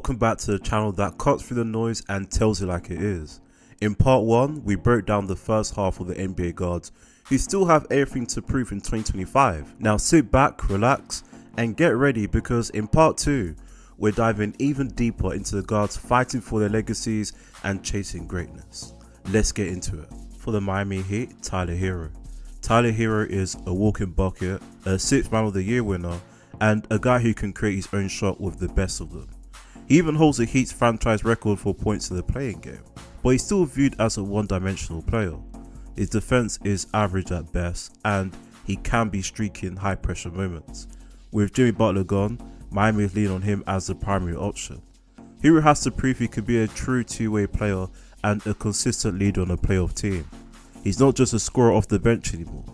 Welcome back to the channel that cuts through the noise and tells it like it is. In part 1, we broke down the first half of the NBA guards who still have everything to prove in 2025. Now sit back, relax, and get ready because in part 2, we're diving even deeper into the guards fighting for their legacies and chasing greatness. Let's get into it. For the Miami Heat, Tyler Herro. Tyler Herro is a walking bucket, a 6th Man of the Year winner, and a guy who can create his own shot with the best of them. He even holds the Heat's franchise record for points in the playing game, but he's still viewed as a one-dimensional player. His defense is average at best, and he can be streaky in high-pressure moments. With Jimmy Butler gone, Miami is leaning on him as the primary option. Herro has to prove he could be a true two-way player and a consistent leader on a playoff team. He's not just a scorer off the bench anymore.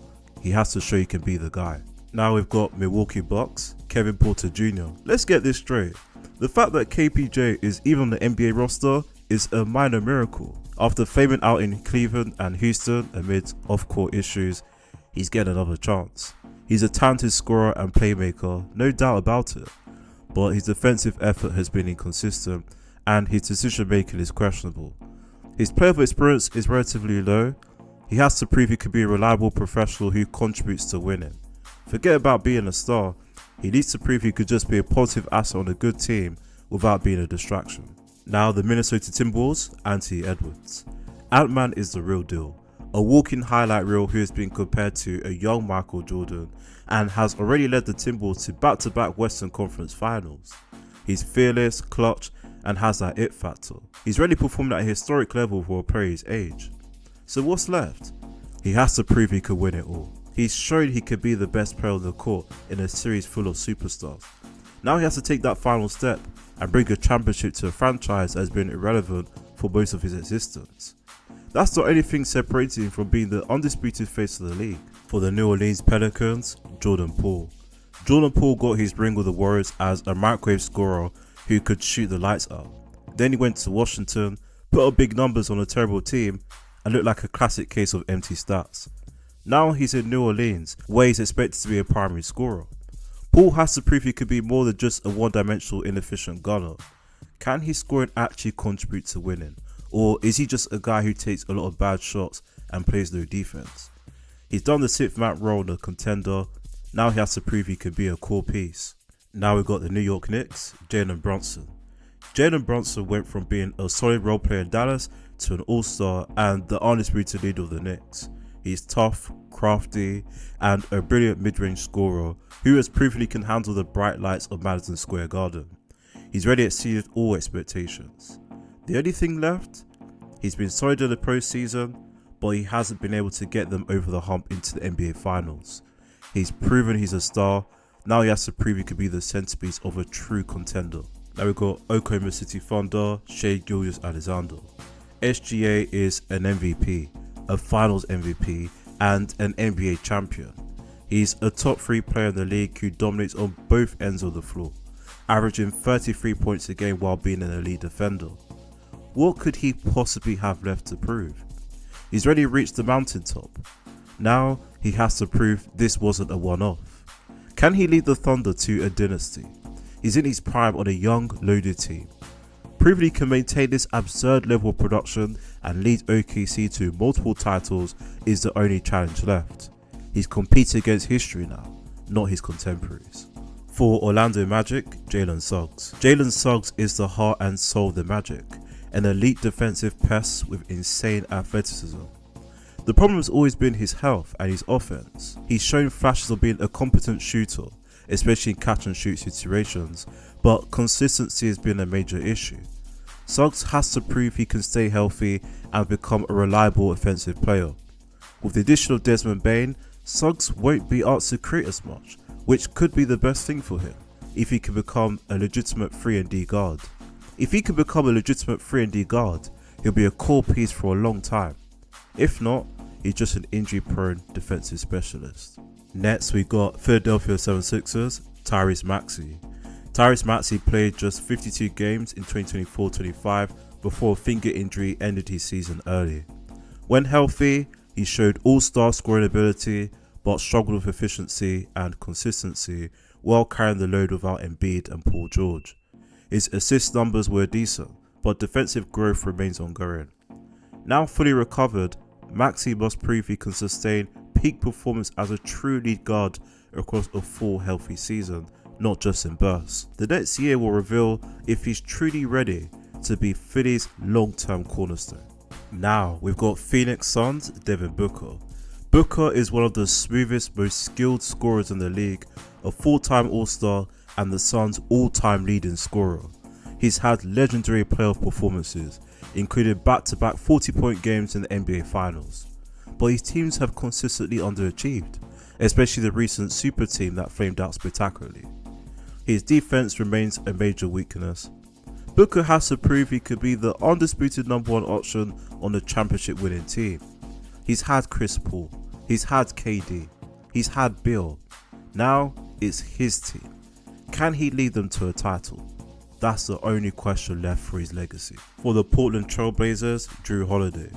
He has to show he can be the guy. Now we've got Milwaukee Bucks, Kevin Porter Jr. Let's get this straight. The fact that KPJ is even on the NBA roster is a minor miracle. After flaming out in Cleveland and Houston amid off-court issues, he's getting another chance. He's a talented scorer and playmaker, no doubt about it. But his defensive effort has been inconsistent and his decision making is questionable. His playoff experience is relatively low. He has to prove he could be a reliable professional who contributes to winning. Forget about being a star. He needs to prove he could just be a positive asset on a good team without being a distraction. Now the Minnesota Timberwolves, Anthony Edwards. Ant-Man is the real deal. A walking highlight reel who has been compared to a young Michael Jordan and has already led the Timberwolves to back-to-back Western Conference Finals. He's fearless, clutch, and has that it factor. He's already performed at a historic level for a player his age. So what's left? He has to prove he could win it all. He's shown he could be the best player on the court in a series full of superstars. Now he has to take that final step and bring a championship to a franchise that has been irrelevant for most of his existence. That's the only thing separating him from being the undisputed face of the league. For the New Orleans Pelicans, Jordan Poole. Jordan Poole got his ring with the Warriors as a microwave scorer who could shoot the lights out. Then he went to Washington, put up big numbers on a terrible team, and looked like a classic case of empty stats. Now he's in New Orleans, where he's expected to be a primary scorer. Poole has to prove he could be more than just a one-dimensional inefficient gunner. Can his scoring actually contribute to winning? Or is he just a guy who takes a lot of bad shots and plays no defense? He's done the 6th man role in a contender. Now he has to prove he could be a core piece. Now we've got the New York Knicks, Jalen Brunson. Jalen Brunson went from being a solid role player in Dallas to an all-star and the undisputed leader of the Knicks. He's tough, crafty, and a brilliant mid-range scorer who has proven he can handle the bright lights of Madison Square Garden. He's already exceeded all expectations. The only thing left? He's been solid in the postseason, but he hasn't been able to get them over the hump into the NBA Finals. He's proven he's a star. Now he has to prove he could be the centerpiece of a true contender. Now we've got Oklahoma City Thunder, Shai Gilgeous-Alexander. SGA is an MVP, a Finals MVP, and an NBA champion. He's a top 3 player in the league who dominates on both ends of the floor, averaging 33 points a game while being an elite defender. What could he possibly have left to prove? He's already reached the mountaintop. Now he has to prove this wasn't a one-off. Can he lead the Thunder to a dynasty? He's in his prime on a young, loaded team. Proving he can maintain this absurd level of production and lead OKC to multiple titles is the only challenge left. He's competing against history now, not his contemporaries. For Orlando Magic, Jalen Suggs. Jalen Suggs is the heart and soul of the Magic, an elite defensive pest with insane athleticism. The problem has always been his health and his offense. He's shown flashes of being a competent shooter, especially in catch and shoot situations, but consistency has been a major issue. Suggs has to prove he can stay healthy and become a reliable offensive player. With the addition of Desmond Bane, Suggs won't be asked to create as much, which could be the best thing for him if he can become a legitimate 3-and-D guard. If he can become a legitimate 3-and-D guard, he'll be a core piece for a long time. If not, he's just an injury-prone defensive specialist. Next, we got Philadelphia 76ers, Tyrese Maxey. Tyrese Maxey played just 52 games in 2024-25 before a finger injury ended his season early. When healthy, he showed all-star scoring ability, but struggled with efficiency and consistency while carrying the load without Embiid and Paul George. His assist numbers were decent, but defensive growth remains ongoing. Now fully recovered, Maxey must prove he can sustain peak performance as a true lead guard across a full healthy season, not just in bursts. The next year will reveal if he's truly ready to be Philly's long-term cornerstone. Now we've got Phoenix Suns' Devin Booker. Booker is one of the smoothest, most skilled scorers in the league, a full-time All-Star and the Suns' all-time leading scorer. He's had legendary playoff performances, including back-to-back 40-point games in the NBA Finals. But his teams have consistently underachieved, especially the recent super team that flamed out spectacularly. His defense remains a major weakness. Booker has to prove he could be the undisputed number one option on the championship winning team. He's had Chris Paul, he's had KD, he's had Bill. Now it's his team. Can he lead them to a title? That's the only question left for his legacy. For the Portland Trailblazers, Jrue Holiday.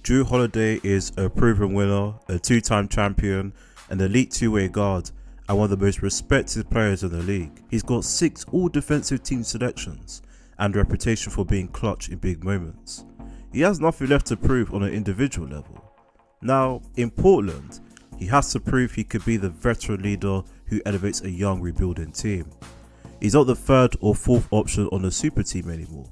Jrue Holiday is a proven winner, a two-time champion, an elite two-way guard, and one of the most respected players in the league. He's got 6 all-defensive team selections and a reputation for being clutch in big moments. He has nothing left to prove on an individual level. Now, in Portland, he has to prove he could be the veteran leader who elevates a young rebuilding team. He's not the third or fourth option on a super team anymore.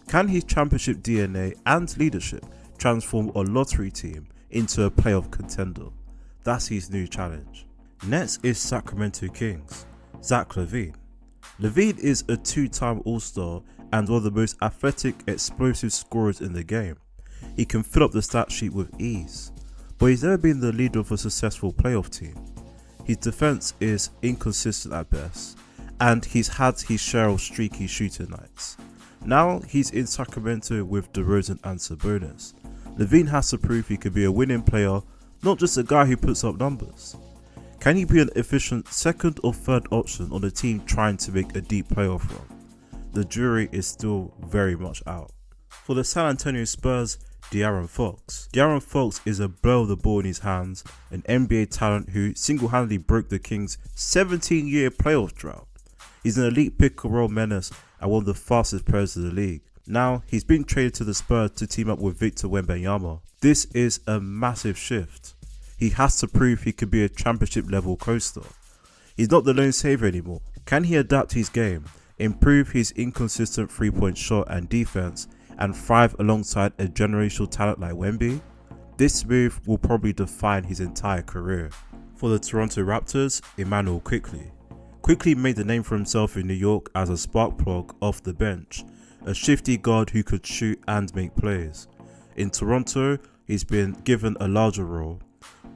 Can his championship DNA and leadership transform a lottery team into a playoff contender? That's his new challenge. Next is Sacramento Kings, Zach LaVine. LaVine is a 2-time All-Star and one of the most athletic, explosive scorers in the game. He can fill up the stat sheet with ease, but he's never been the leader of a successful playoff team. His defense is inconsistent at best, and he's had his share of streaky shooting nights. Now he's in Sacramento with DeRozan and Sabonis. LaVine has to prove he could be a winning player, not just a guy who puts up numbers. Can he be an efficient second or third option on a team trying to make a deep playoff run? The jury is still very much out. For the San Antonio Spurs, De'Aaron Fox. De'Aaron Fox is a blow of the ball in his hands, an NBA talent who single-handedly broke the Kings' 17-year playoff drought. He's an elite pick-and-roll menace and one of the fastest players in the league. Now, he's been traded to the Spurs to team up with Victor Wembanyama. This is a massive shift. He has to prove he could be a championship-level co-star. He's not the lone savior anymore. Can he adapt his game, improve his inconsistent three-point shot and defense, and thrive alongside a generational talent like Wemby? This move will probably define his entire career. For the Toronto Raptors, Immanuel Quickley. Quickley made a name for himself in New York as a spark plug off the bench, a shifty guard who could shoot and make plays. In Toronto, he's been given a larger role,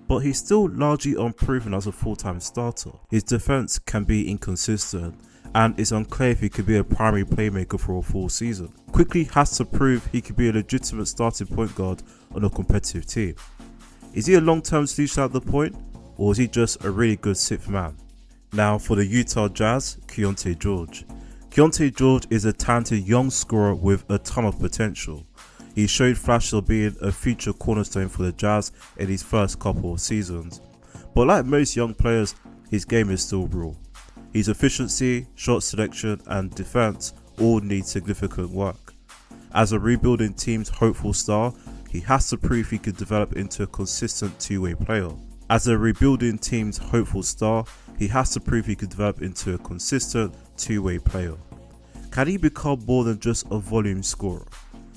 but he's still largely unproven as a full-time starter. His defense can be inconsistent, and it's unclear if he could be a primary playmaker for a full season. Quickley has to prove he could be a legitimate starting point guard on a competitive team. Is he a long-term solution at the point, or is he just a really good sixth man? Now for the Utah Jazz, Keyonte George. Keyonte George is a talented young scorer with a ton of potential. He showed flashes of being a future cornerstone for the Jazz in his first couple of seasons. But like most young players, his game is still raw. His efficiency, shot selection and defense all need significant work. As a rebuilding team's hopeful star, he has to prove he could develop into a consistent two-way player. As a rebuilding team's hopeful star, he has to prove he could develop into a consistent two-way player. Can he become more than just a volume scorer?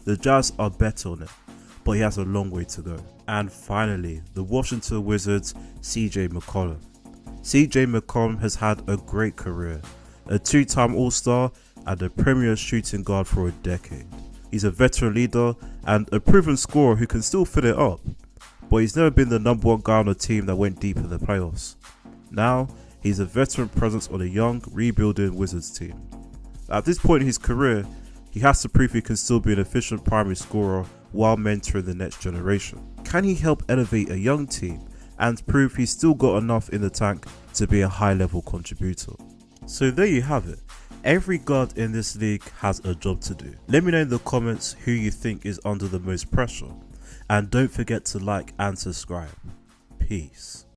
The Jazz are better on it, but he has a long way to go. And finally, the Washington Wizards, CJ McCollum. CJ McCollum has had a great career, a 2-time All-Star and a premier shooting guard for a decade. He's a veteran leader and a proven scorer who can still fill it up, but he's never been the number one guy on a team that went deep in the playoffs. Now, he's a veteran presence on a young, rebuilding Wizards team. At this point in his career, he has to prove he can still be an efficient primary scorer while mentoring the next generation. Can he help elevate a young team and prove he's still got enough in the tank to be a high-level contributor? So there you have it. Every guard in this league has a job to do. Let me know in the comments who you think is under the most pressure. And don't forget to like and subscribe. Peace.